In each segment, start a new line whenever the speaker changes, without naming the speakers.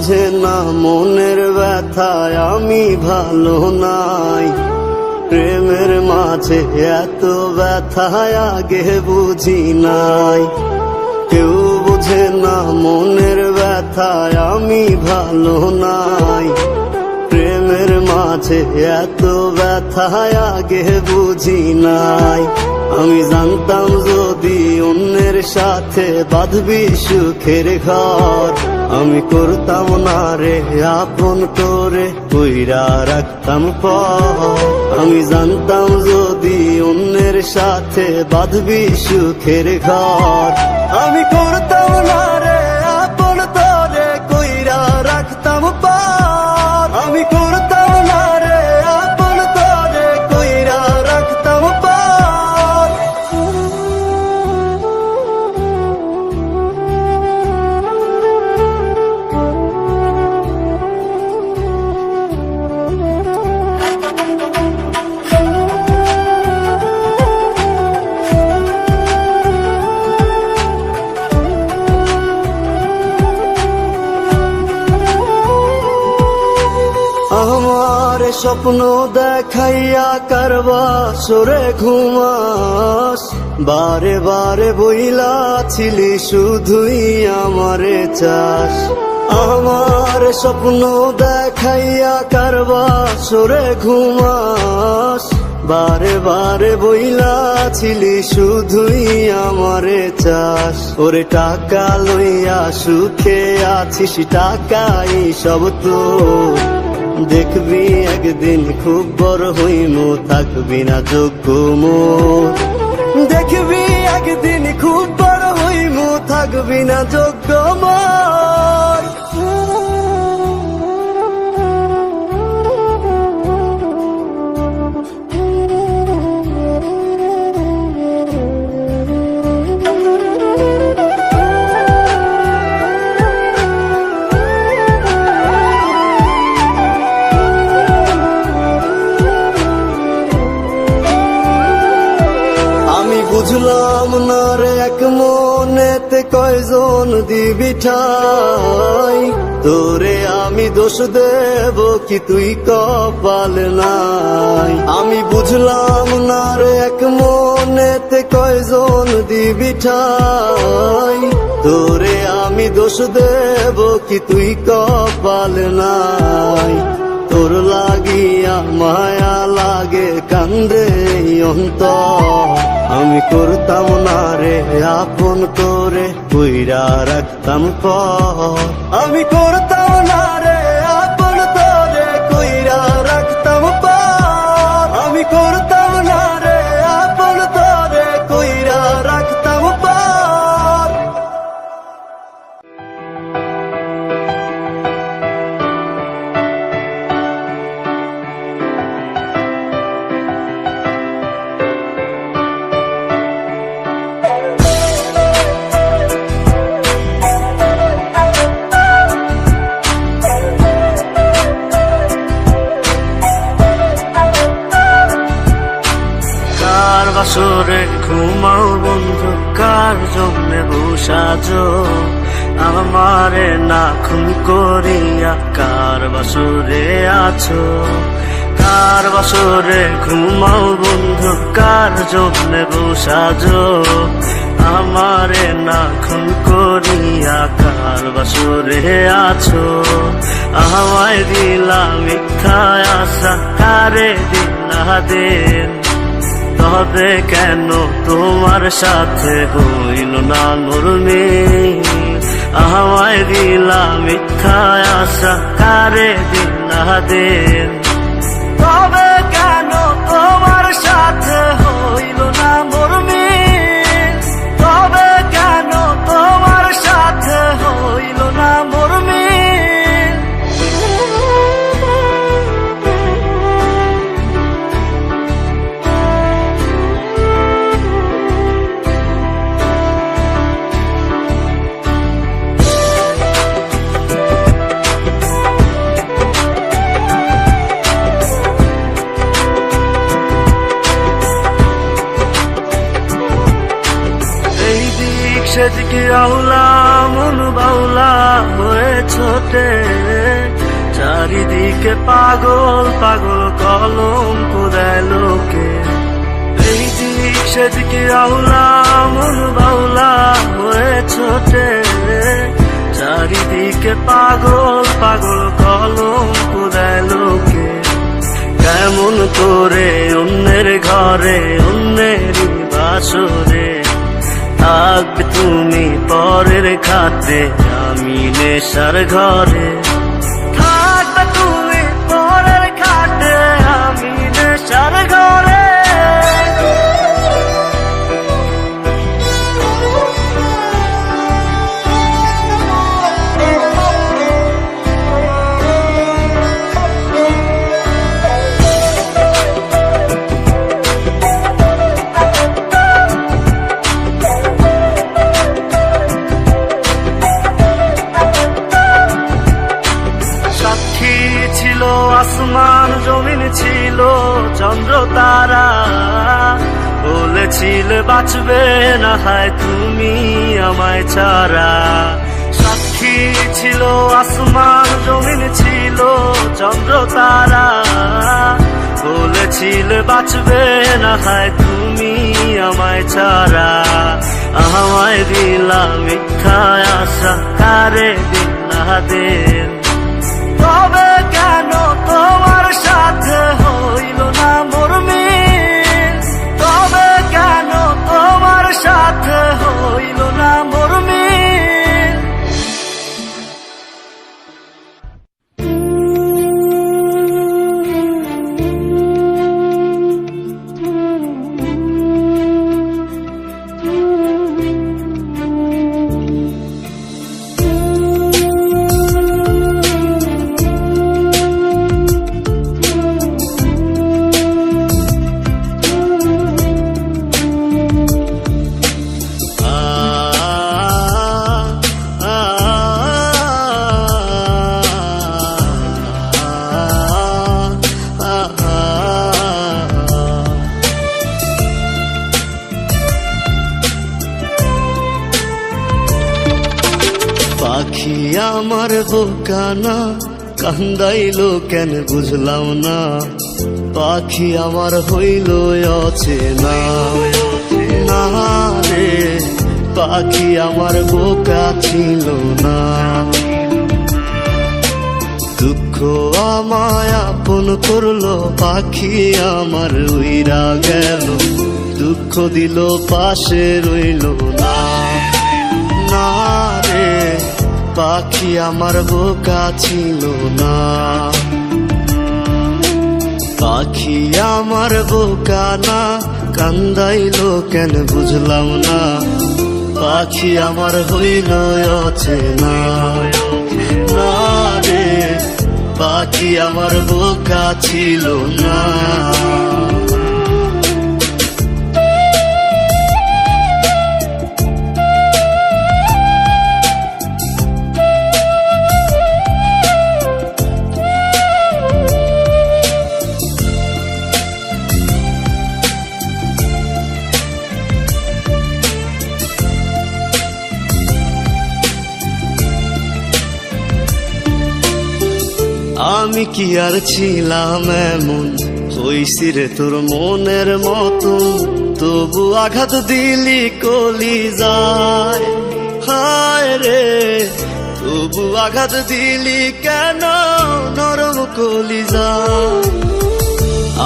বুঝে না মনের ব্যথায় আমি ভালো নাই। প্রেমের মাঝে এত ব্যথায় আগে বুঝি নাই। কেউ বুঝে না মনের ব্যথায় আমি ভালো নাই। প্রেমের মাঝে এত ব্যথায় আগে বুঝি নাই। আমি জানতাম যদি অন্যের সাথে বাঁধবি সুখের ঘর, আমি করতাম না রে আপন করে কইরা রাখতাম পর। আমি জানতাম যদি অন্যের সাথে বাঁধবি সুখের ঘর, আমি করতাম না রে আপন করে কইরা রাখতাম পর। আমি করতাম না রে আপন করে কইরা রাখতাম পর। আমার স্বপ্ন দেখাইয়া কারবা সরে ঘুমাস, বারে বারে বইলা ছিলি শুধুই আমারে চাস। আমার স্বপ্ন দেখাইয়া কারবা সরে ঘুমাস, বারে বারে বইলা ছিলি শুধুই আমারে চাস। ওরে টাকা লইয়া সুখে আছিস, টাকাই সব তো দেখবি একদিন খুব বড় হইমু, থাকবি না যোগ্য মোর। দেখবি একদিন খুব বড় হইমু, থাকবি না যোগ্য মোর। বুঝলাম না রে এক মনেতে কয়জন দিবি ঠাই, তোরে আমি দোষ দেব কি তুই কপাল নাই। আমি বুঝলাম না রে এক মনেতে কয়জন দিবি ঠাই, তোরে আমি দোষ দেব কি তুই কপাল নাই। তোর লাগিয়া মায়া লাগে কান্দে অন্তর, আমি করতাম না রে আপন করে কইরা রাখতাম পর। আমি করতাম না রে আপন করে কইরা রাখতাম পর। আমি করতাম না রে আপন করে কইরা রাখতাম পর।
বাসরে ঘুমাও বন্ধু, কার জন্যে বসাজো আমারে না খুন করিয়া, কার বাসরে আছো। কার বাসরে ঘুমাও বন্ধু, কার জন্যে বসাজো আমারে না খুন করিয়া, কার বাসরে আছো। আমায় দিলা মিথ্যা আশা, কারে দিলা দিন, তবে কেন তোমার সাথে হইল না নরমে। আমায় দিলা মিথ্যা আশা, কারে দিলা দিন, তবে কেন তোমার সাথে হইল না নরমে। তবে কেন তোমার সাথে হইল না নরমে। সেদিকে আউলা মন বাউলা হয়ে ছোটে, চারিদিকে পাগল পাগল কলঙ্ক দেয় লোকে। এই দিক সেদিকে আউলা মন বাউলা হয়ে ছোটে, চারিদিকে পাগল পাগল কলঙ্ক দেয় লোকে। কেমন করে অন্যের ঘরে অন্যের বাসরে থাকবে তুমি পরের খাতে, আমি নেশার ঘরে থাকবে তুমি পরের খাতে, আমি নেশার ঘরে। ছিল আসমান জমিন ছিল চন্দ্র তারা, বলেছিলে বাঁচবে না হয় তুমি আমায় ছাড়া। সাক্ষী ছিল আসমান জমিন ছিল চন্দ্র তারা, বলেছিলে বাঁচবে না হয় তুমি আমায় ছাড়া। আমায় দিলা মিথ্যা আশা, কারে দিলা দিল, তবে কেন তোমার সাথে হইল না মোর মিল, তবে কেন তোমার সাথে হইল না মোর মিল। পাখি আমার বোকানা কান্দাইলো কেন বুঝলাম না, পাখি আমার হইল অচেনা। না রে পাখি আমার বোকা ছিল না, দুঃখ আমায় আপন করলো, পাখি আমার উইরা গেল, দুঃখ দিল পাশে রইল না। না রে পাখি আমার বোকা ছিল না, পাখি আমার বোকা না কান্দাইলো কেন বুঝলাম না, পাখি আমার হইল অচেনা। না রে পাখি আমার বোকা ছিল না। আমি কি আর ছিলাম এমন, হইছি রে তোর মনের মতন, তবু আঘাত দিলি কলি যায়। হায় রে তবু আঘাত দিলি কেন নরম কলি যায়।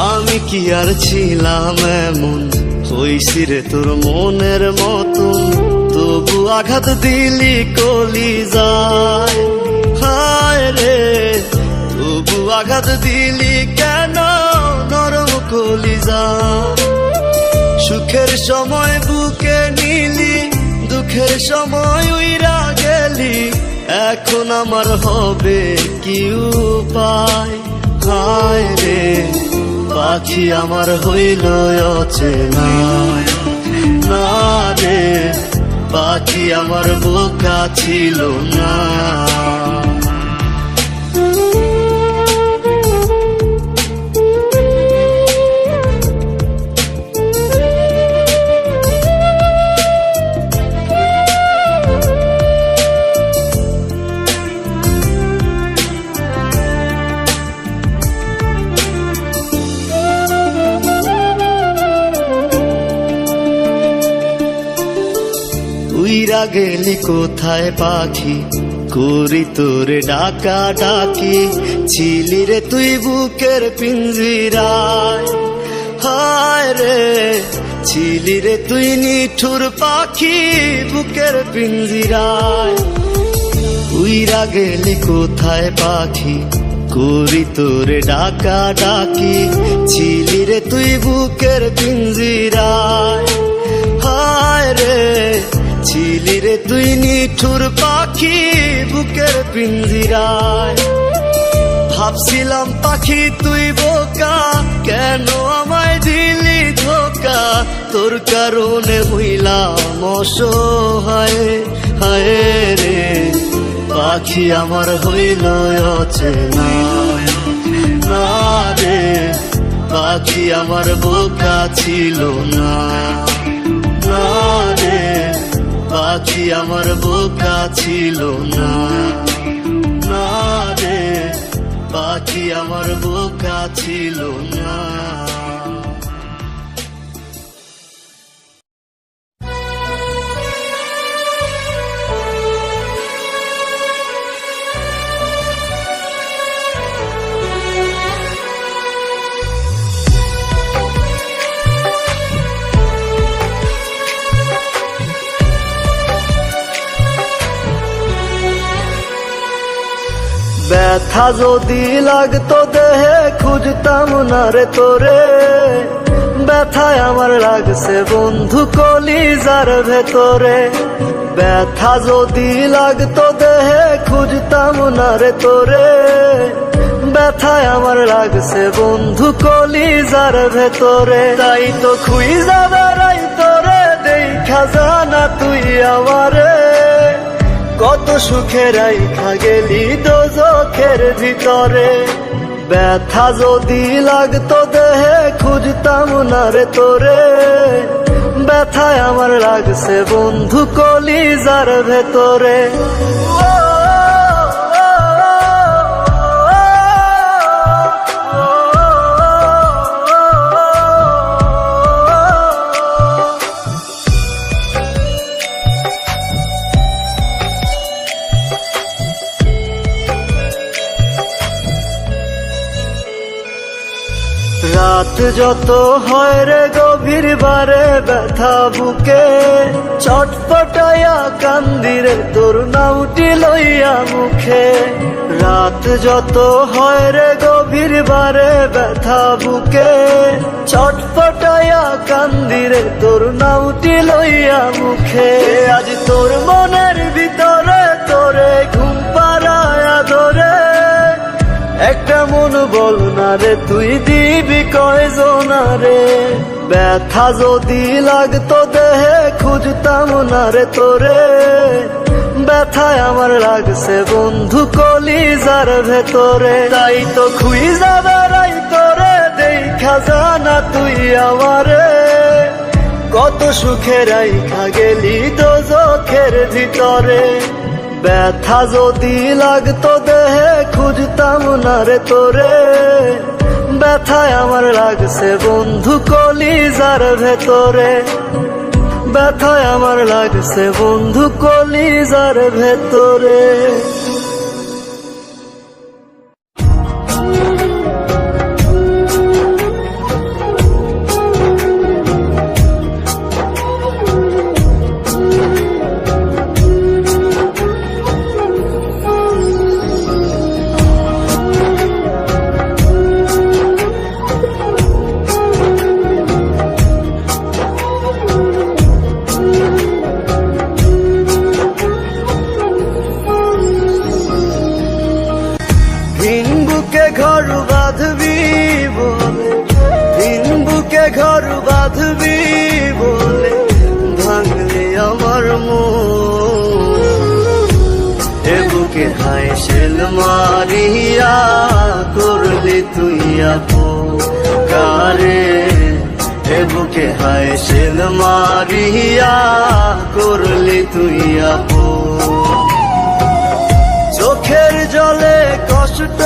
আমি কি আর ছিলাম এমন, হইছি রে তোর মনের মতন, তবু আঘাত দিলি কলি যায়। হায় রে তবু আঘাত দিলি কেন নরম কলিজা। সুখের সময় বুকে নিলি, দুঃখের সময় উইরা গেলি, এখন আমার হবে কি উপায়। হায় রে পাখি আমার হইল অচেনা। না রে পাখি আমার বোকা ছিল না। উইরা গেলি কোথায় পাখি, করি তোরে ডাকা ডাকি, ছিলি রে তুই বুকের পিঞ্জিরায়। হায় রে ছিলি রে তুই নিঠুর পাখি বুকের পিঞ্জিরায়। উইরা গেলি কোথায় পাখি, করি তোরে ডাকা ডাকি, ছিলি রে তুই বুকের পিঞ্জিরায়। হায় রে ছিলি রে তুই নিঠুর পাখি বুকের পিঞ্জিরায়। ভাবছিলাম পাখি তুই বোকা, কেন আমায় দিলি ধোকা, তোর কারণে হইলাম অসহায়। হায় রে পাখি আমার হইল অচেনা, না রে পাখি আমার বোকা ছিল না, না রে পাখি আমার বোকা ছিল না, না রে পাখি আমার বোকা ছিল না। ব্যথা যদি লাগতো দেহে খুঁজতাম না রে তোরে, ব্যথায় আমার লাগছে বন্ধু কলিজার ভেতরে। ব্যথা যদি লাগতো দেহে খুঁজতাম না রে তোরে, ব্যথায় আমার লাগছে বন্ধু কলিজার ভেতরে। তাই তো খুঁজা বেড়াই তোরে, দেখা জানা তুই আমারে, কত সুখে রাইখা গেলি দোজখের ভিতরে। ব্যথা যদি লাগতো দেহে খুঁজতাম না রে তোরে, ব্যথায় আমার লাগছে বন্ধু কলিজার ভেতরে। রাত যত হয় রে গভীর বারে ব্যথা বুকে, ছটফটাইয়া কান্দিরে তোর নামটি লইয়া মুখে। রাত যত হয় রে গভীর বারে ব্যথা বুকে, ছটফটাইয়া কান্দিরে তোর নামটি লইয়া মুখে। আজ তোর মনের ভিতরে তোরে ঘুম পাড়ায়া ধরে, একটা মন বল না রে তুই দিবি কয়জনা রে। ব্যথা যদি লাগতো দেহে খুঁজতাম না রে তোরে, ব্যথায় আমার লাগছে বন্ধু কলিজার ভেতরে। তাই তো খুঁজা বেড়াই তোরে, দেখা জানা তুই আমারে, কত সুখে রাইখা গেলি দোজখের ভিতরে। ব্যথা যদি লাগতো দেহে খুঁজতাম না রে তোরে, ব্যথায় আমার লাগছে বন্ধু কলিজার ভেতরে। ব্যথায় আমার লাগছে বন্ধু কলিজার ভেতরে। ঘর বাঁধবি বলে, দিন বুকে ঘর বাঁধবি বলে, ভাঙলে আমার মন। এ বুকে হায় শেল মারিয়া করলি তুই আপন কারে। এ বুকে হায় শেল মারিয়া করলি তুই আপন। চোখের জলে কষ্ট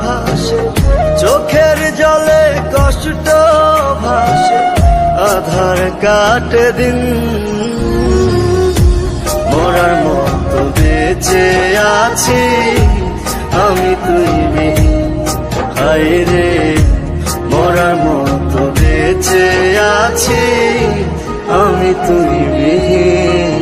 ভাসে, চোখের জলে কষ্ট ভাসে, আধার কাটে দিন। মরার মতো বেঁচে আছি আমি তুই বিহীন। হায় রে মরার মতো বেঁচে আছি আমি তুই বিহীন।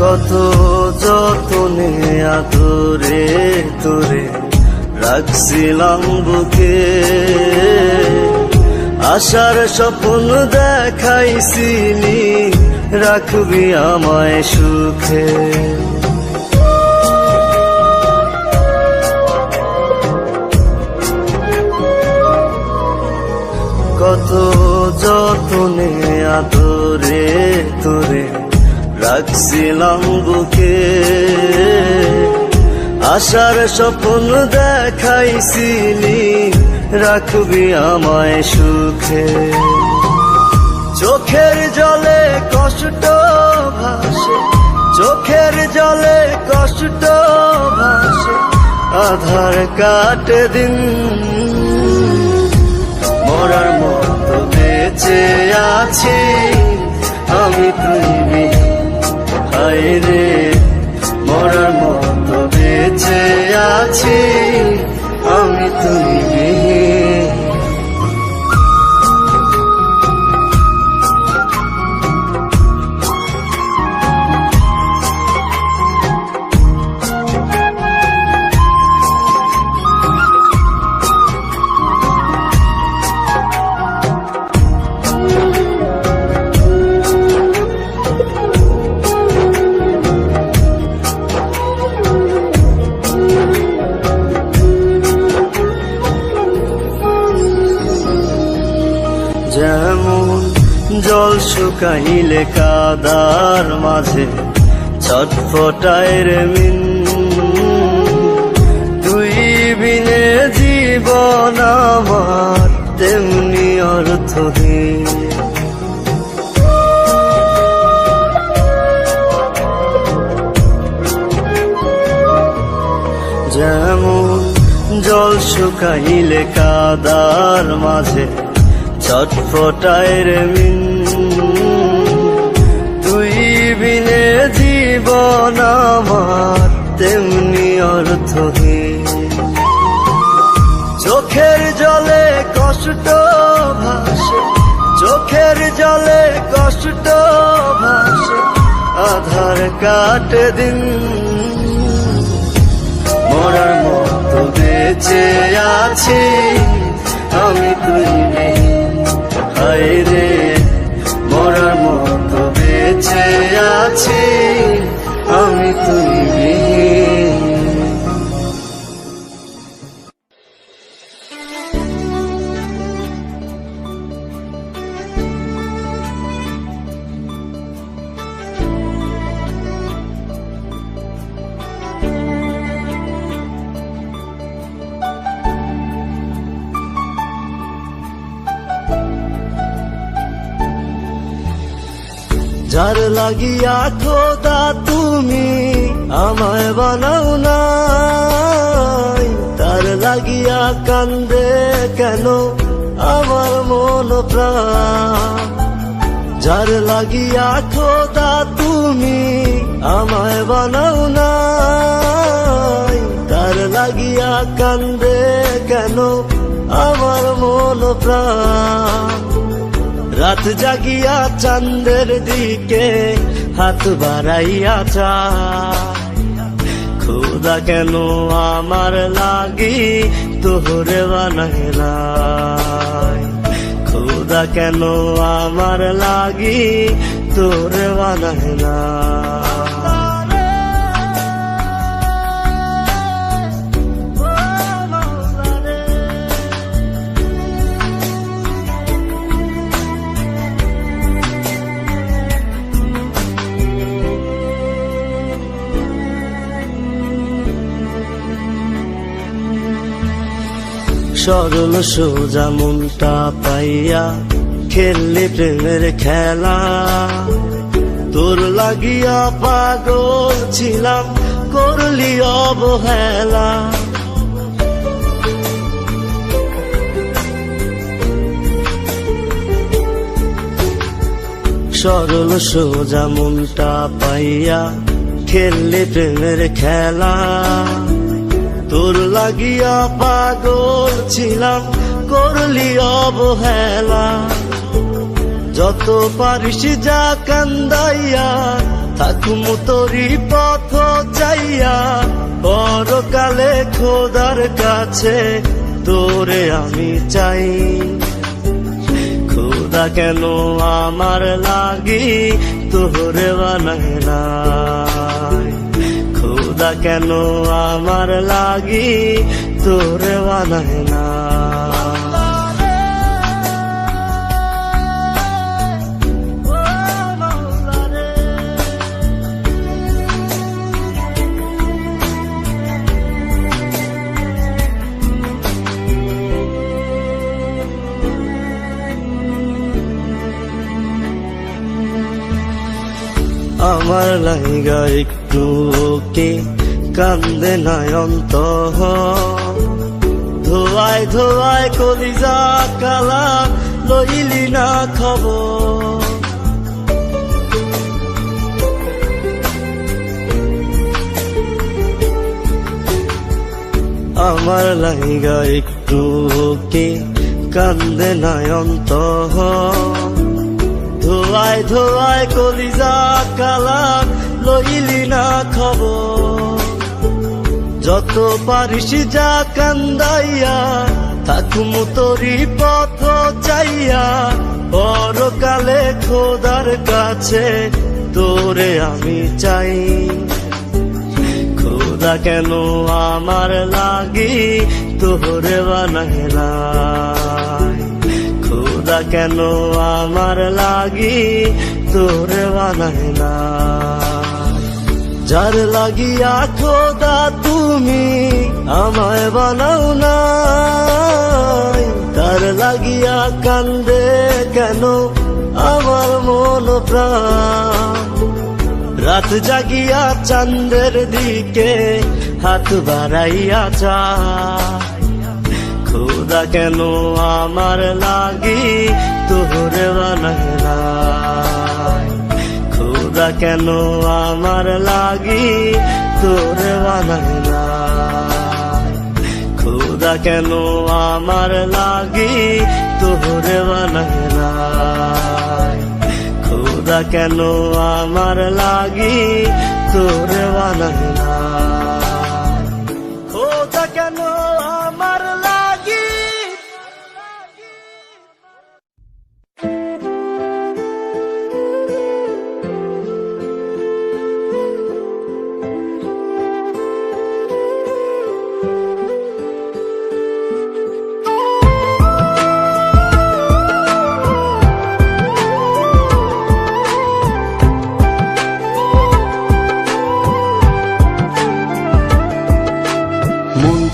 কত যতনে আদরে তোরে রাখছিলাম বুকে, আশার স্বপ্ন দেখাইছিলি রাখবি আমায় সুখে। কত যতনে আদরে তোরে রাখছিলাম বুকে, আশার স্বপ্ন দেখাইছিলি রাখবি আমায় সুখে। চোখের জলে কষ্ট ভাসে, চোখের জলে কষ্ট ভাসে, আধার কাটে দিন। মরার মতো বেঁচে আছি আমি তুই বিহীন। হায় রে মরার মতো বেঁচে আছি আমি তুই বিহীন। যেমন জল শুকাইলে কাদার মাঝে ছটফটায় রে মিন, তুই বিনে জীবন আমার তেমনি অর্থহীন। যেমন জল শুকাইলে কাদার মাঝে ছটফটায় রে মিন, তুই বিনে জীবন আমার তেমনি অর্থহীন। চোখের জলে কষ্ট ভাসে, চোখের জলে কষ্ট ভাসে, আধার কাটে দিন। মরার মতো বেঁচে আছি আমি তুই বিহীন। হায় রে মরার মতো বেঁচে আছি আমি তুই বিহীন। যার লাগিয়া খোদা তুমি আমায় বানাও নাই, তার লাগিয়া কান্দে কেন আমার মন প্রাণ। যার লাগিয়া খোদা তুমি আমায় বানাও নাই, তার লাগিয়া কান্দে কেন আমার মন প্রাণ। রাত জাগিয়া চাঁদের দিকে হাত বাড়াইয়া চায়, খোদা কেন আমার লাগি তোরে বানাইলাই। খোদা কেন আমার লাগি তোরে বানাইলাই। সরল সোজা মনটা পাইয়া খেললে প্রেমের খেলা, তোর লাগিয়া পাগল ছিলাম করলি অবহেলা। সরল সোজা মনটা পাইয়া খেললে প্রেমের খেলা, তোর লাগিয়া পাগল ছিলাম করলি অবহেলা। যত পারিস যা কান্দাইয়া থাকুম তোরি পথ চাইয়া, পরকালে খোদার কাছে তোরে আমি চাই। খোদা কেন আমার লাগি তোরে বানায় নাই, খোদা কেন আমার লাগি তোরে বানায় না। আমার লাইগা একটু কে কান্দে নয়ন্ত, ধোয়ায় ধোয়ায় কলিজা কালা লইলি না খবর। আমার লাইগা একটু কে কান্দে নয়ন্ত, ধোয়ায় ধোয়ায় কলিজা কালা লইলি না খবর। যত পারিস যা কান্দাইয়া থাকুম তোরি পথ চাইয়া, পরকালে খোদার কাছে তোরে আমি চাই। খোদা কেন আমার লাগি তোরে বানায় নাই, খোদা কেন আমার লাগি তোরে বানায় না। যার লাগিয়া খোদা তুমি আমায় বানাও নাই, তার লাগিয়া কান্দে কেন আমার মন প্রাণ। রাত জাগিয়া চাঁদের দিকে হাত বাড়াইয়া চায়, খোদা কেন আমার লাগি তোরে বানায় নাই, খোদা কেন আমার লাগি তোরে বানায় নাই, খোদা কেন আমার লাগি তোরে বানায় নাই, খোদা কেন আমার লাগি তোরে বানায় নাই, খোদা কেন আমার লাগি।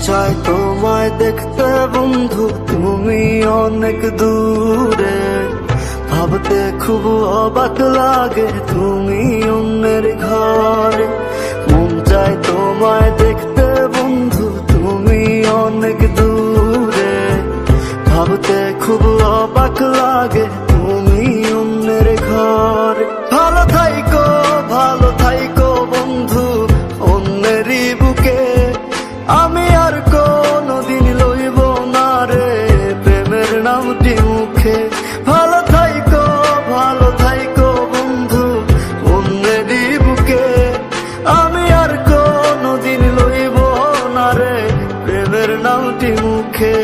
চাই তোমায় দেখতে বন্ধু তুমি অনেক দূরে, ভাবতে খুব অবাক লাগে তুমি অন্যের ঘরে। মন চাই তোমায় দেখতে বন্ধু তুমি অনেক দূরে, ভাবতে খুব অবাক লাগে তুমি অন্যের ঘরে। ভালো থাইকো বন্ধু অন্যেরই বুকে, আমি আর কোনদিন লইব না রে প্রেমের নামটি মুখে। ভালো থাইকো বন্ধু অন্যেরই বুকে, আমি আর কোনদিন লইব না রে প্রেমের নামটি মুখে।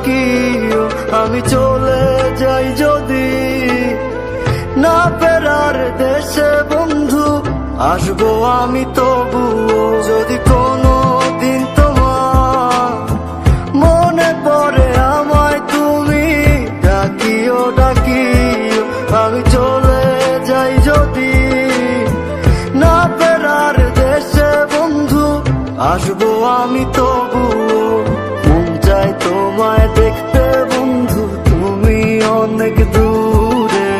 ডাকিও, আমি চলে যাই যদি না ফেরার দেশে বন্ধু, আসবো আমি তবুও। যদি কোনো দিন তোমার মনে পড়ে আমায়, তুমি ডাকিও ডাকিও, আমি চলে যাই যদি না ফেরার দেশে বন্ধু, আসবো আমি তবুও। মন চাই তোমায় দেখতে বন্ধু, তুমি অনেক দূরে,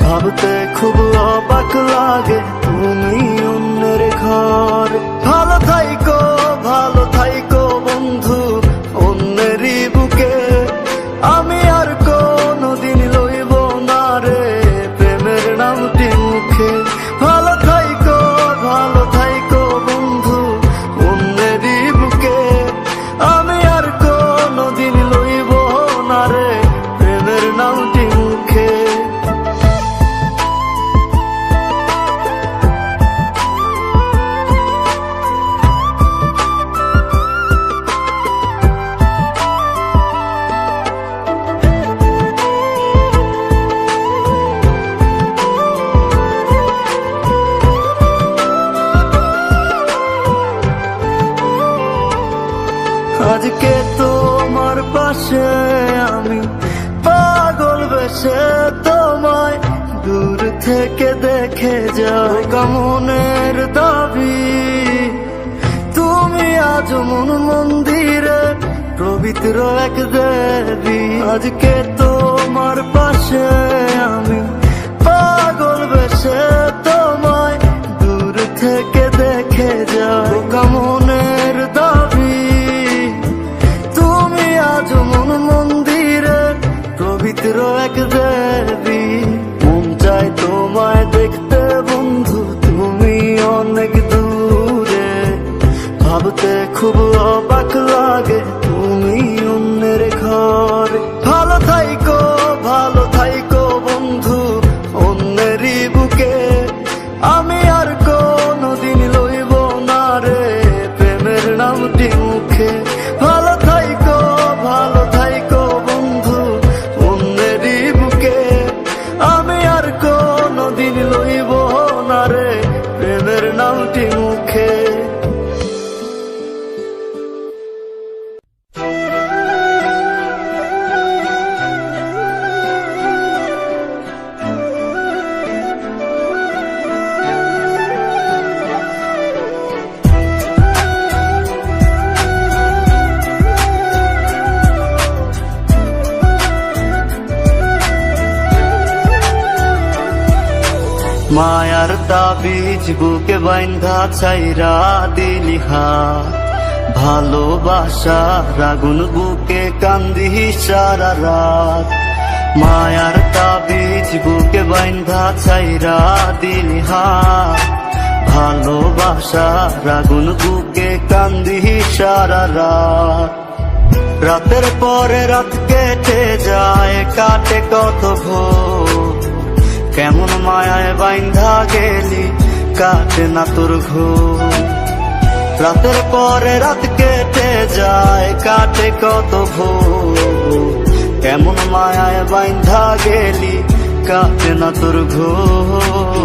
ভাবতে খুব অবাক লাগে তুমি অন্যের ঘর। ভালো থাইকো বন্ধু অন্যেরই বুকে, আমি আর কোনদিন লইব না রে প্রেমের নামটি মুখে। ভালো থাইকো বন্ধু অন্যেরই বুকে, আমি আর কোনদিন লইব না রে প্রেমের নামটি মুখে। আজকে তোমার পাশে আমি পাগল বেশে তোমায় দূর থেকে দেখে যাই, মনের দাবি তুমি আজ মন মন্দিরে পবিত্র এক দেবী। আজকে তোমার পাশে আমি পাগল বেশে তোমায় দূর থেকে দেখে যাই, মনের দাবি তুমি আজ মন মন্দিরে পবিত্র এক দেবী। মন চাই তোমায় দেখতে বন্ধু, তুমি অনেক দূরে, ভাবতে খুব অবাক লাগে তুমি অন্যের ঘর। ভালো থাইকো বন্ধু অন্যেরই বুকে, আমি আর কোনদিন লইব না রে প্রেমের নামটি মুখে। ভালো থাইকো বন্ধু অন্যেরই বুকে, আমি আর কোনদিন লইব না রে প্রেমের নামটি মুখে। মায়ার তাবিজ বুকে বাইন্ধা ছাইরা দিলি হাত, ভালোবাসা আগুন বুকে কান্দি সারা রাত। মায়ার তাবিজ বুকে বাইন্ধা ছাইরা দিলি হাত, ভালোবাসা আগুন বুকে কান্দি সারা রাত। রাতের পরে রাত কেটে যায়, কাটে কত ভোর, কেমন মায়ায় বাইন্ধা গেলি কাটে না তোর ঘুম। রাতের পরে রাত কেটে যায়, কাটে কত ভোর, কেমন মায়ায় বাইন্ধা গেলি কাটে না তোর ঘুম।